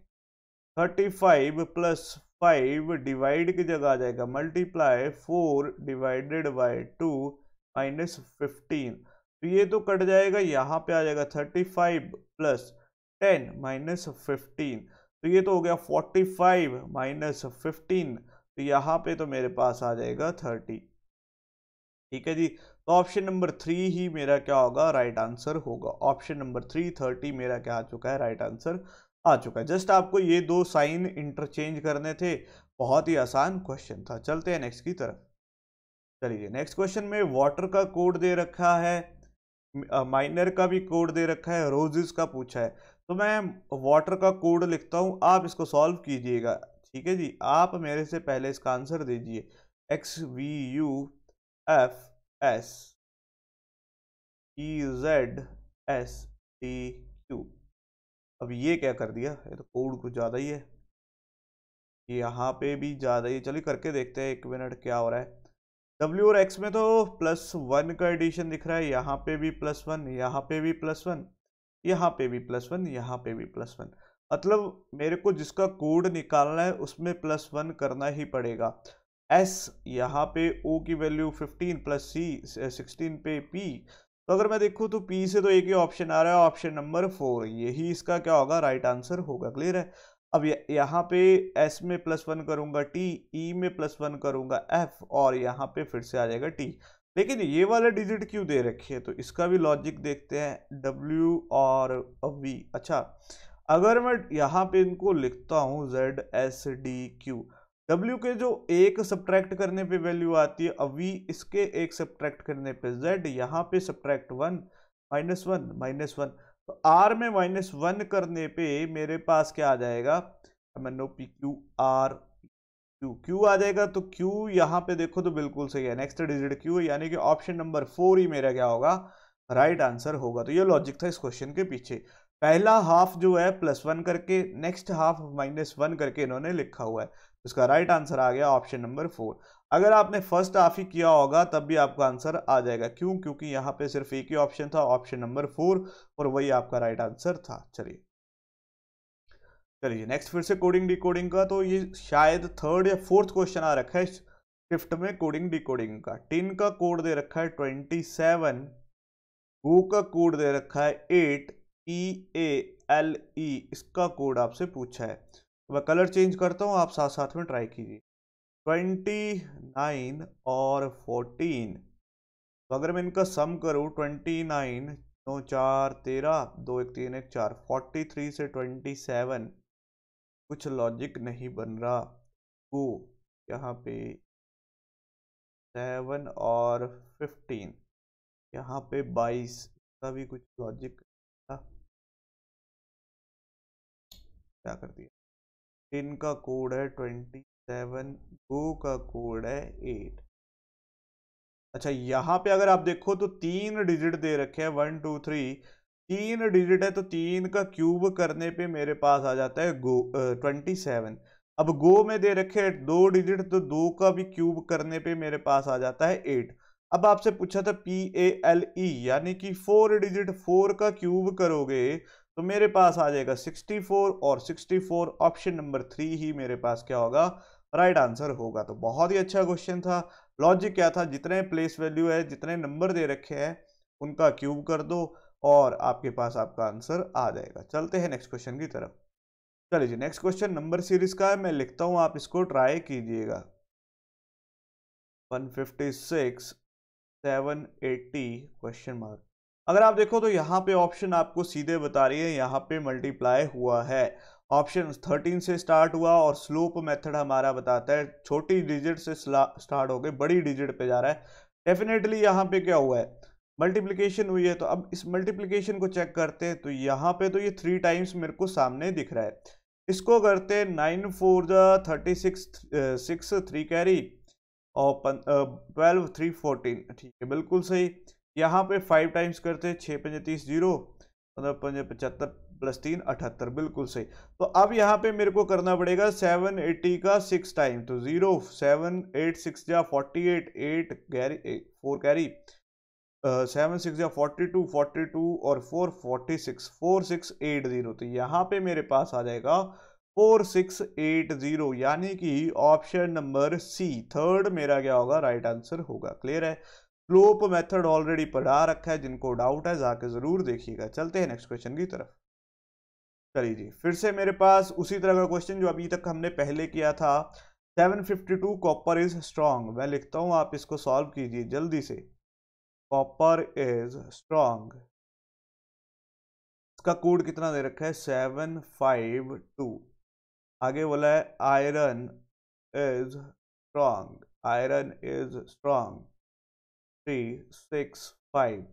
35 प्लस 5 डिवाइड की जगह आ जाएगा मल्टीप्लाई 4 डिवाइडेड बाय 2 माइनस 15। तो ये तो कट जाएगा, यहाँ पे आ जाएगा 35 प्लस 10 माइनस 15। तो ये तो हो गया 45 माइनस 15। तो यहाँ पे तो मेरे पास आ जाएगा 30। ठीक है जी, तो ऑप्शन नंबर 3 ही मेरा क्या होगा, राइट आंसर होगा। ऑप्शन नंबर 3 30 मेरा क्या आ चुका है, राइट आंसर आ चुका है। जस्ट आपको ये दो साइन इंटरचेंज करने थे, बहुत ही आसान क्वेश्चन था। चलते हैं नेक्स्ट की तरफ। चलिए नेक्स्ट क्वेश्चन में वाटर का कोड दे रखा है, माइनर का भी कोड दे रखा है, रोजेस का पूछा है। तो मैं वाटर का कोड लिखता हूं, आप इसको सॉल्व कीजिएगा। ठीक है जी, आप मेरे से पहले इसका आंसर दीजिए। XVUFS EZSDQ। अब ये क्या कर दिया, ये तो कोड कुछ ज़्यादा ही है, यहाँ पे भी ज़्यादा ही। चलिए करके देखते हैं, 1 मिनट क्या हो रहा है। W और X में तो +1 का एडिशन दिख रहा है, यहाँ पे भी +1, यहाँ पे भी +1, यहाँ पे भी +1, यहाँ पे भी +1। मतलब मेरे को जिसका कोड निकालना है उसमें +1 करना ही पड़ेगा। S यहाँ पे O की वैल्यू 15 प्लस C 16 पे P। तो अगर मैं देखूँ तो P से तो एक ही ऑप्शन आ रहा है, ऑप्शन नंबर 4, यही इसका क्या होगा, राइट आंसर होगा। क्लियर है। अब यहाँ पे S में +1 करूंगा T, E में +1 करूंगा F, और यहाँ पे फिर से आ जाएगा T। लेकिन ये वाला डिजिट क्यों दे रखी है, तो इसका भी लॉजिक देखते हैं। W और V। अच्छा, अगर मैं यहाँ पे इनको लिखता हूँ ZSDQ, W के जो एक सब्ट्रैक्ट करने पे वैल्यू आती है, अब V इसके एक सब्ट्रैक्ट करने पे Z, यहाँ पे सब्ट्रैक्ट 1 -1 तो R में -1 करने पे मेरे पास क्या आ जाएगा, Q आ जाएगा। तो Q यहाँ पे देखो तो बिल्कुल सही है, नेक्स्ट डिजिट Q है, यानी कि ऑप्शन नंबर 4 ही मेरा क्या होगा, राइट आंसर होगा। तो ये लॉजिक था इस क्वेश्चन के पीछे। पहला हाफ जो है +1 करके, नेक्स्ट हाफ -1 करके इन्होंने लिखा हुआ है। इसका राइट आंसर आ गया ऑप्शन नंबर 4। अगर आपने फर्स्ट हाफ ही किया होगा तब भी आपका आंसर आ जाएगा। क्यों, क्योंकि यहाँ पे सिर्फ एक ही ऑप्शन था, ऑप्शन नंबर 4, और वही आपका राइट आंसर था। चलिए नेक्स्ट फिर से कोडिंग डिकोडिंग का। तो ये शायद 3rd या 4th क्वेश्चन आ रखा है शिफ्ट में कोडिंग डिकोडिंग का। टिन का कोड दे रखा है 27, गो का कोड दे रखा है 8, EALE इसका कोड आपसे पूछा है। तो मैं कलर चेंज करता हूँ, आप साथ साथ में ट्राई कीजिए। 29 और 14, तो अगर मैं इनका सम करूँ 29 9 4 13 2 1 3 1 4, 43 से 27 कुछ लॉजिक नहीं बन रहा। गो यहाँ पे 7 और 15, यहाँ पे 22 का भी कुछ लॉजिक था, क्या कर दिया। इनका कोड है 27, गो का कोड है 8। अच्छा, यहाँ पे अगर आप देखो तो 3 डिजिट दे रखे हैं, 1 2 3, 3 डिजिट है, तो 3 का क्यूब करने पे मेरे पास आ जाता है गो 27। अब गो में दे रखे हैं 2 डिजिट, तो 2 का भी क्यूब करने पे मेरे पास आ जाता है 8। अब आपसे पूछा था PALE, यानी कि 4 डिजिट, 4 का क्यूब करोगे तो मेरे पास आ जाएगा 64, और 64 ऑप्शन नंबर 3 ही मेरे पास क्या होगा, राइट आंसर होगा। तो बहुत ही अच्छा क्वेश्चन था। लॉजिक क्या था, जितने प्लेस वैल्यू है, जितने नंबर दे रखे हैं, उनका क्यूब कर दो और आपके पास आपका आंसर आ जाएगा। चलते हैं नेक्स्ट क्वेश्चन की तरफ। चलिए जी, नेक्स्ट क्वेश्चन नंबर सीरीज का है, मैं लिखता हूं, आप इसको ट्राई कीजिएगा। 156 780 क्वेश्चन मार्क। अगर आप देखो तो यहाँ पे ऑप्शन आपको सीधे बता रही है, यहाँ पे मल्टीप्लाई हुआ है। ऑप्शन 13 से स्टार्ट हुआ, और स्लोप मेथड हमारा बताता है छोटी डिजिट से स्टार्ट होकर बड़ी डिजिट पे जा रहा है। डेफिनेटली यहाँ पे क्या हुआ है, मल्टीप्लिकेशन हुई है। तो अब इस मल्टीप्लिकेशन को चेक करते हैं, तो यहाँ पे तो ये 3 टाइम्स मेरे को सामने दिख रहा है। इसको करते हैं 9 4 36 6 3 कैरी, और 12 3 14, ठीक है बिल्कुल सही। यहाँ पे 5 टाइम्स करते हैं, 6 5 30 0, 15 5 75 प्लस 3 78, बिल्कुल सही। तो अब यहाँ पे मेरे को करना पड़ेगा 780 का 6 टाइम, तो 0 7 8 6 जा 48, 8 कैरी 4 कैरी 7 6 या 42 42 और 4 46 4680, तो यहाँ पे मेरे पास आ जाएगा 4680, यानी कि ऑप्शन नंबर सी थर्ड मेरा क्या होगा, राइट आंसर होगा। क्लियर है। स्लोप मेथड ऑलरेडी पढ़ा रखा है, जिनको डाउट है जाके जरूर देखिएगा। चलते हैं नेक्स्ट क्वेश्चन की तरफ। चलिए जी, फिर से मेरे पास उसी तरह का क्वेश्चन जो अभी तक हमने पहले किया था। 752 कॉपर इज स्ट्रॉन्ग, मैं लिखता हूं, आप इसको सॉल्व कीजिए जल्दी से। कॉपर इज स्ट्रॉन्ग, इसका कोड कितना दे रखा है, 752। आगे बोला है iron is strong, iron is strong 365,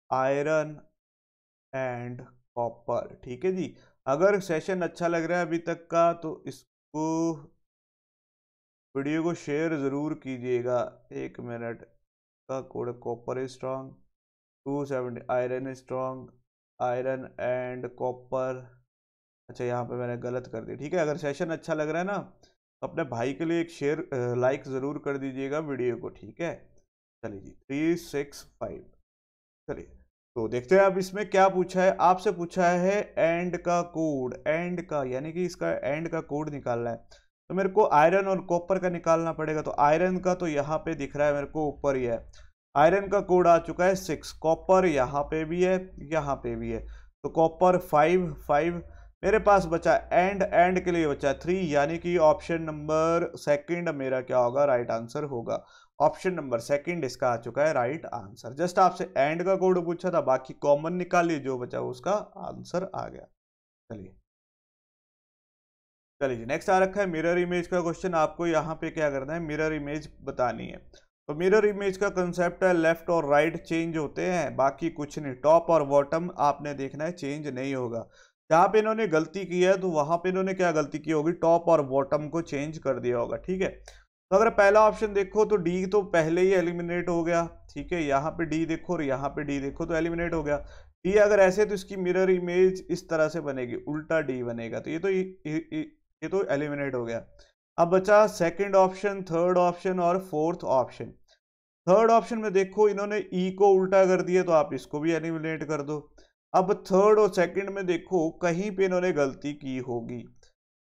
iron and copper. ठीक है जी। अगर सेशन अच्छा लग रहा है अभी तक का तो इसको वीडियो को शेयर ज़रूर कीजिएगा। 1 मिनट का code, copper is strong 270, iron is strong, iron and copper. अच्छा यहाँ पे मैंने गलत कर दिया। ठीक है, अगर सेशन अच्छा लग रहा है ना तो अपने भाई के लिए एक शेयर लाइक ज़रूर कर दीजिएगा वीडियो को। ठीक है, चलिए जी 365। चलिए तो देखते हैं अब इसमें क्या पूछा है। आपसे पूछा है एंड का कोड, एंड का यानी कि इसका एंड का कोड निकालना है, तो मेरे को आयरन और कॉपर का निकालना पड़ेगा। तो आयरन का तो यहाँ पे दिख रहा है मेरे को, ऊपर ही है। आयरन का कोड आ चुका है 6, कॉपर यहाँ पे भी है, यहाँ पे भी है, तो कॉपर 5 5। मेरे पास बचा एंड के लिए बचा 3, यानी कि ऑप्शन नंबर सेकंड मेरा क्या होगा, राइट आंसर होगा। ऑप्शन नंबर सेकंड इसका आ चुका है राइट आंसर। जस्ट आपसे एंड का कोड पूछा था, बाकी कॉमन निकालिए, जो बचा उसका आंसर आ गया। चलिए चलिए जी, नेक्स्ट आ रखा है मिरर इमेज का क्वेश्चन। आपको यहाँ पे क्या करना है, मिरर इमेज बतानी है। तो मिरर इमेज का कंसेप्ट है लेफ्ट और राइट चेंज होते हैं, बाकी कुछ नहीं। टॉप और बॉटम आपने देखना है, चेंज नहीं होगा। जहाँ पे इन्होंने गलती की है तो वहां पे इन्होंने क्या गलती की होगी, टॉप और बॉटम को चेंज कर दिया होगा। ठीक है, तो अगर पहला ऑप्शन देखो तो डी तो पहले ही एलिमिनेट हो गया। ठीक है, यहाँ पे डी देखो और यहाँ पे डी देखो तो एलिमिनेट हो गया। डी अगर ऐसे तो इसकी मिरर इमेज इस तरह से बनेगी, उल्टा डी बनेगा, तो ये तो एलिमिनेट हो गया। अब बचा सेकंड ऑप्शन, थर्ड ऑप्शन और फोर्थ ऑप्शन। थर्ड ऑप्शन में देखो इन्होंने ई को उल्टा कर दिया, तो आप इसको भी एलिमिनेट कर दो। अब थर्ड और सेकंड में देखो कहीं पे इन्होंने गलती की होगी।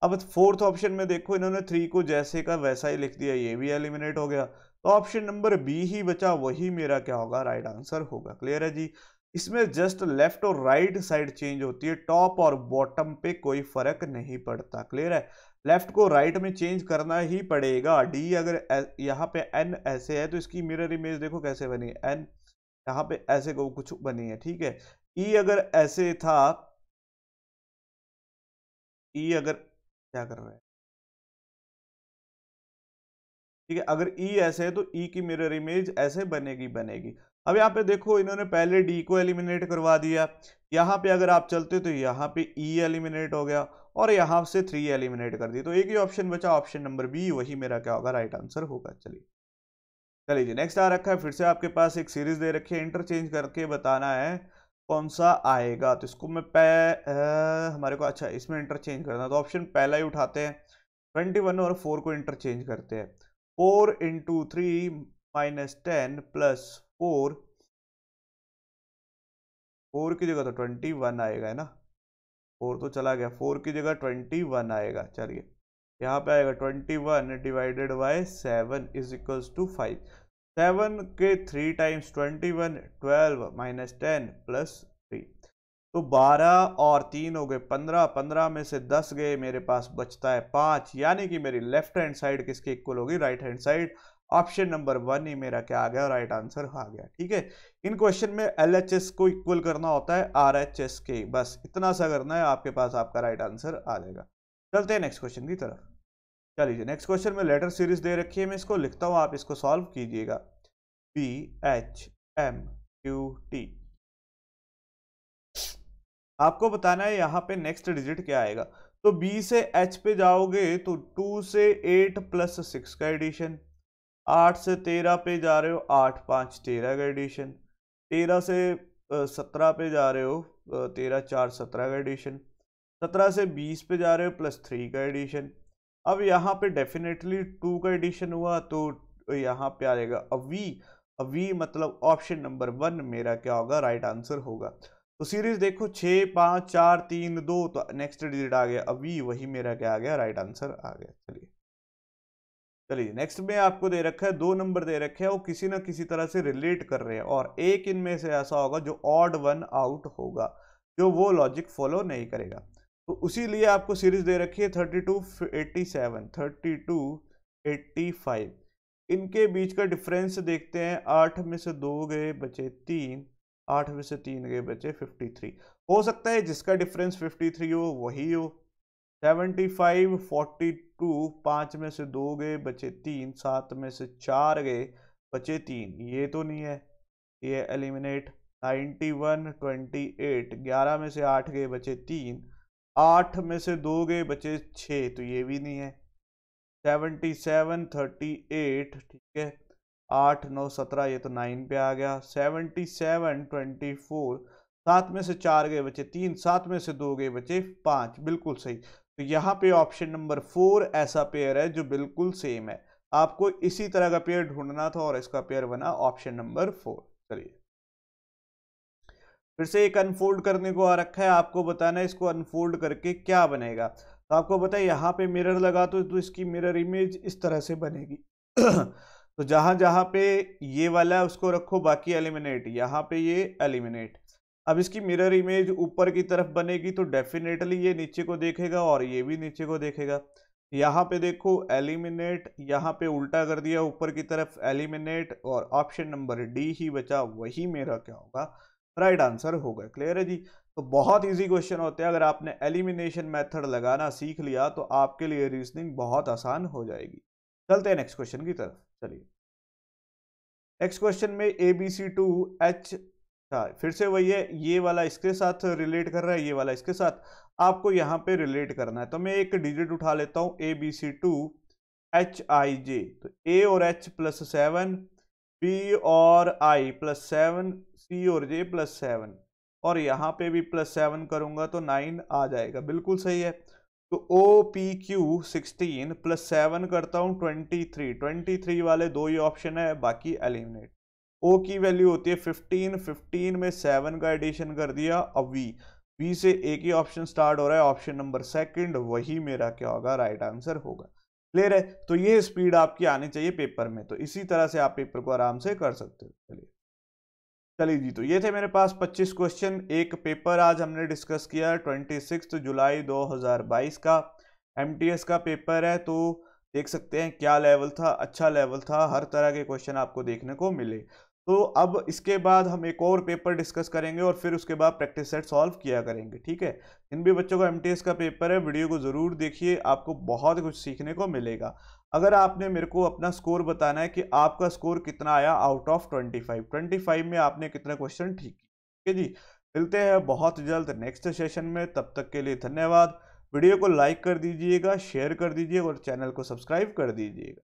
अब फोर्थ ऑप्शन में देखो इन्होंने 3 को जैसे का वैसा ही लिख दिया, ये भी एलिमिनेट हो गया। तो ऑप्शन नंबर बी ही बचा, वही मेरा क्या होगा, राइट आंसर होगा। क्लियर है जी। इसमें जस्ट लेफ्ट और राइट साइड चेंज होती है, टॉप और बॉटम पे कोई फर्क नहीं पड़ता। क्लियर है, लेफ्ट को राइट में चेंज करना ही पड़ेगा। डी अगर यहाँ पे एन ऐसे है तो इसकी मिरर इमेज देखो कैसे बनी है, एन यहाँ पे ऐसे को कुछ बनी है। ठीक है, ई अगर ऐसे था, ई अगर क्या कर रहा है, ठीक है, अगर ई ऐसे है तो ई की मिरर इमेज ऐसे बनेगी। अब यहाँ पे देखो इन्होंने पहले डी को एलिमिनेट करवा दिया, यहाँ पे अगर आप चलते तो यहाँ पे ई एलिमिनेट हो गया और यहाँ से 3 एलिमिनेट कर दी, तो एक ही ऑप्शन बचा, ऑप्शन नंबर बी, वही मेरा क्या होगा, राइट आंसर होगा। चलिए चलिए जी, नेक्स्ट आ रखा है, फिर से आपके पास एक सीरीज दे रखी है, इंटरचेंज करके बताना है कौन सा आएगा। तो इसको मैं हमारे को अच्छा इसमें इंटरचेंज करना, तो ऑप्शन पहला ही उठाते हैं, 21 और 4 को इंटरचेंज करते हैं। 4 इंटू 3 माइनस 10 प्लस 4, 4 की जगह तो 21 आएगा है ना, 4 तो चला गया, 4 की जगह 21 आएगा। चलिए यहाँ पे आएगा 21 divided by 7 is equals to 5। 7 के 3 टाइम्स 21, 12 माइनस 10 प्लस 3, तो 12 और 3 हो गए 15, 15 में से 10 गए, मेरे पास बचता है 5, यानी कि मेरी लेफ्ट हैंड साइड किसके इक्वल होगी, right hand side. Option number 1 ही मेरा क्या आ गया, राइट आंसर आ गया। ठीक है, इन क्वेश्चन में एलएचएस को इक्वल करना होता है आरएचएस के, बस इतना सा करना है, आपके पास आपका राइट आंसर आ जाएगा। चलते हैं नेक्स्ट क्वेश्चन की तरफ। चलिए नेक्स्ट क्वेश्चन में लेटर सीरीज दे रखी है, मैं इसको लिखता हूँ, आप इसको सॉल्व कीजिएगा। BHMQT, आपको बताना है यहाँ पे नेक्स्ट डिजिट क्या आएगा। तो B से H पे जाओगे तो 2 से 8 प्लस 6 का एडिशन, 8 से 13 पे जा रहे हो, 8 5 13 का एडिशन, 13 से 17 पे जा रहे हो, 13 4 17 का एडिशन, 17 से 20 पे जा रहे हो, प्लस 3 का एडिशन। अब यहाँ पे डेफिनेटली 2 का एडिशन हुआ, तो यहाँ पे आ जाएगा अब V, वी मतलब ऑप्शन नंबर 1 मेरा क्या होगा, राइट आंसर होगा। तो सीरीज देखो 6 5 4 3 2, तो नेक्स्ट डिजिट आ गया वी, वही मेरा क्या आ गया, राइट आंसर आ गया। चलिए चलिए नेक्स्ट में आपको दे रखा है 2 नंबर दे रखे हैं, वो किसी ना किसी तरह से रिलेट कर रहे हैं और एक इनमें से ऐसा होगा जो ऑड वन आउट होगा, जो वो लॉजिक फॉलो नहीं करेगा। तो उसी लिए आपको सीरीज दे रखी है 32 87 32 85। इनके बीच का डिफरेंस देखते हैं, 8 में से 2 गए बचे 3, 8 में से 3 गए बचे 53। हो सकता है जिसका डिफरेंस 53 हो वही हो। 75 42, 5 में से 2 गए बचे 3, 7 में से 4 गए बचे 3, ये तो नहीं है, ये एलिमिनेट। 91 28, 11 में से 8 गए बचे 3, 8 में से 2 गए बचे 6, तो ये भी नहीं है। 77 38, ठीक है, 8 9 17, ये तो 9 पे आ गया। 77 24, 7 में से 4 गए बचे 3, 7 में से 2 गए बचे 5, बिल्कुल सही। तो यहाँ पे ऑप्शन नंबर 4 ऐसा पेयर है जो बिल्कुल सेम है। आपको इसी तरह का पेयर ढूंढना था और इसका पेयर बना ऑप्शन नंबर 4। चलिए फिर से एक अनफोल्ड करने को आ रखा है, आपको बताना है इसको अनफोल्ड करके क्या बनेगा। तो आपको पता है यहाँ पे मिरर लगा तो इसकी मिरर इमेज इस तरह से बनेगी। तो जहां जहां पे ये वाला है उसको रखो, बाकी एलिमिनेट, यहाँ पे ये एलिमिनेट। अब इसकी मिरर इमेज ऊपर की तरफ बनेगी तो डेफिनेटली ये नीचे को देखेगा और ये भी नीचे को देखेगा। यहाँ पे देखो एलिमिनेट, यहाँ पे उल्टा कर दिया, ऊपर की तरफ एलिमिनेट, और ऑप्शन नंबर डी ही बचा, वही मेरा क्या होगा, राइट आंसर होगा। क्लियर है जी। तो बहुत इजी क्वेश्चन होते हैं, अगर आपने एलिमिनेशन मेथड लगाना सीख लिया तो आपके लिए रीजनिंग बहुत आसान हो जाएगी। चलते हैं नेक्स्ट क्वेश्चन की तरफ। चलिए नेक्स्ट क्वेश्चन में ABC2H, फिर से वही है, ये वाला इसके साथ रिलेट कर रहा है, ये वाला इसके साथ, आपको यहाँ पे रिलेट करना है। तो मैं एक डिजिट उठा लेता हूँ, ABC2HIJ, तो A और H +7, B और I +7, C और J +7, और यहाँ पे भी +7 करूंगा तो 9 आ जाएगा, बिल्कुल सही है। तो OPQ 16 +7 करता हूँ 23, 23 वाले 2 ही ऑप्शन है, बाकी एलिमिनेट। O की वैल्यू होती है 15, 15 में 7 का एडिशन कर दिया। अब V से एक ही ऑप्शन स्टार्ट हो रहा है, ऑप्शन नंबर 2, वही मेरा क्या होगा, राइट आंसर होगा। क्लियर है। तो ये स्पीड आपकी आनी चाहिए पेपर में, तो इसी तरह से आप पेपर को आराम से कर सकते हो। चलिए चलिए जी, तो ये थे मेरे पास 25 क्वेश्चन। एक पेपर आज हमने डिस्कस किया 26 जुलाई 2022 का MTS का पेपर है। तो देख सकते हैं क्या लेवल था, अच्छा लेवल था, हर तरह के क्वेश्चन आपको देखने को मिले। तो अब इसके बाद हम एक और पेपर डिस्कस करेंगे और फिर उसके बाद प्रैक्टिस सेट सॉल्व किया करेंगे, ठीक है। जिन भी बच्चों का MTS का पेपर है, वीडियो को ज़रूर देखिए, आपको बहुत कुछ सीखने को मिलेगा। अगर आपने मेरे को अपना स्कोर बताना है कि आपका स्कोर कितना आया आउट ऑफ 25 में आपने कितने क्वेश्चन ठीक किए, ठीक है जी। मिलते हैं बहुत जल्द नेक्स्ट सेशन में, तब तक के लिए धन्यवाद। वीडियो को लाइक कर दीजिएगा, शेयर कर दीजिए और चैनल को सब्सक्राइब कर दीजिएगा।